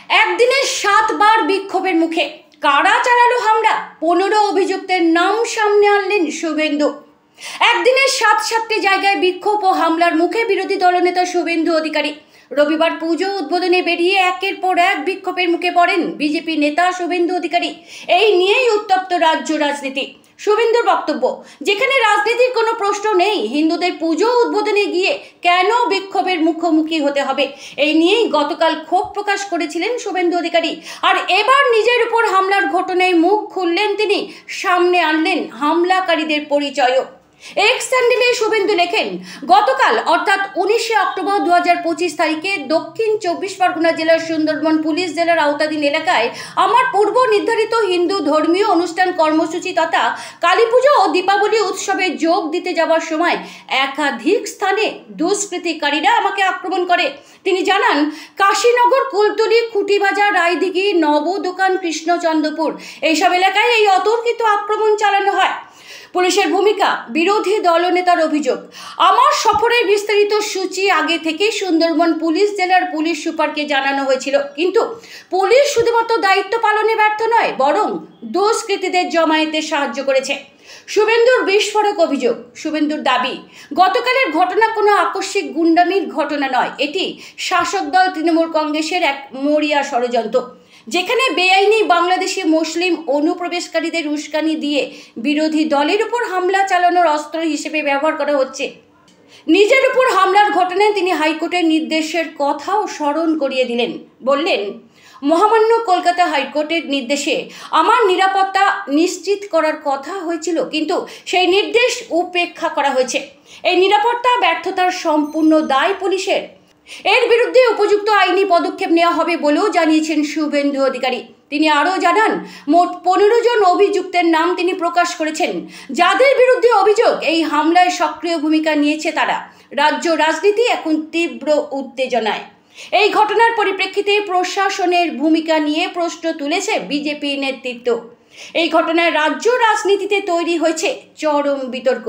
একদিনে 7 বার বিক্ষোভের মুখে কারা চালালো হামলা? 15 অভিযুক্তের নাম সামনে আনলেন শুভেন্দু। একদিনে 7টি জায়গায় বিক্ষোভ ও হামলার মুখে বিরোধী দলনেতা শুভেন্দু অধিকারী। রবিবার পুজো উদ্বোধনে বেরিয়ে একের পর এক বিক্ষোভের মুখে পড়েন বিজেপি নেতা শুভেন্দু অধিকারী। এই নিয়েই উত্তপ্ত রাজ্য রাজনীতি। শুভেন্দুর বক্তব্য, যেখানে রাজনীতির কোনো প্রশ্ন নেই, হিন্দুদের পুজো উদ্বোধনে গিয়ে কেন বিক্ষোভের মুখোমুখি হতে হবে, এই নিয়েই গতকাল ক্ষোভ প্রকাশ করেছিলেন শুভেন্দু অধিকারী। আর এবার নিজের উপর হামলার ঘটনায় মুখ খুললেন তিনি, সামনে আনলেন হামলাকারীদের পরিচয়ও। এক্স স্যান্ডেলে শুভেন্দু লেখেন, গতকাল অর্থাৎ 19শে অক্টোবর 2025 তারিখে দক্ষিণ 24 পরগনা জেলার সুন্দরবন পুলিশ জেলার আওতাধীন এলাকায় আমার পূর্ব নির্ধারিত হিন্দু ধর্মীয় অনুষ্ঠান কর্মসূচি তথা কালী পুজো ও দীপাবলি উৎসবে যোগ দিতে যাওয়ার সময় একাধিক স্থানে দুষ্কৃতিকারীরা আমাকে আক্রমণ করে। তিনি জানান, কাশীনগর, কুলতলি, খুঁটিবাজার, রায়দিঘি, নবদোকান, কৃষ্ণচন্দ্রপুর এইসব এলাকায় এই অতর্কিত আক্রমণ চালানো হয়। পুলিশের ভূমিকা, বিরোধী দলনেতার অভিযোগ, আমার সফরের বিস্তারিত সূচি আগে থেকেই সুন্দরবন পুলিশ জেলার পুলিশ সুপারকে জানানো হয়েছিল, কিন্তু পুলিশ শুধুমাত্র দায়িত্ব পালনে ব্যর্থ নয়, বরং দুষ্কৃতীদের জমায়েতে সাহায্য করেছে। শুভেন্দুর বিস্ফোরক অভিযোগ, শুভেন্দুর দাবি, গতকালের ঘটনা কোনো আকস্মিক গুন্ডামির ঘটনা নয়, এটি শাসক দল তৃণমূল কংগ্রেসের এক মরিয়া ষড়যন্ত্র, যেখানে বেআইনি বাংলাদেশি মুসলিম অনুপ্রবেশকারীদের উস্কানি দিয়ে বিরোধী দলের উপর হামলা চালানোর অস্ত্র হিসেবে ব্যবহার করা হচ্ছে। নিজের উপর হামলার ঘটনায় তিনি হাইকোর্টের নির্দেশের কথাও স্মরণ করিয়ে দিলেন। বললেন, মহামান্য কলকাতা হাইকোর্টের নির্দেশে আমার নিরাপত্তা নিশ্চিত করার কথা হয়েছিল, কিন্তু সেই নির্দেশ উপেক্ষা করা হয়েছে। এই নিরাপত্তা ব্যর্থতার সম্পূর্ণ দায় পুলিশের। এর বিরুদ্ধে উপযুক্ত আইনি পদক্ষেপ নেওয়া হবে বলেও জানিয়েছেন শুভেন্দু অধিকারী। তিনি আরও জানান, মোট 15 জন অভিযুক্তের নাম তিনি প্রকাশ করেছেন, যাদের বিরুদ্ধে অভিযোগ এই হামলায় সক্রিয় ভূমিকা নিয়েছে তারা। রাজ্য রাজনীতি এখন তীব্র উত্তেজনায়। এই ঘটনার পরিপ্রেক্ষিতে প্রশাসনের ভূমিকা নিয়ে প্রশ্ন তুলেছে বিজেপি নেতৃত্ব। এই ঘটনায় রাজ্য রাজনীতিতে তৈরি হয়েছে চরম বিতর্ক।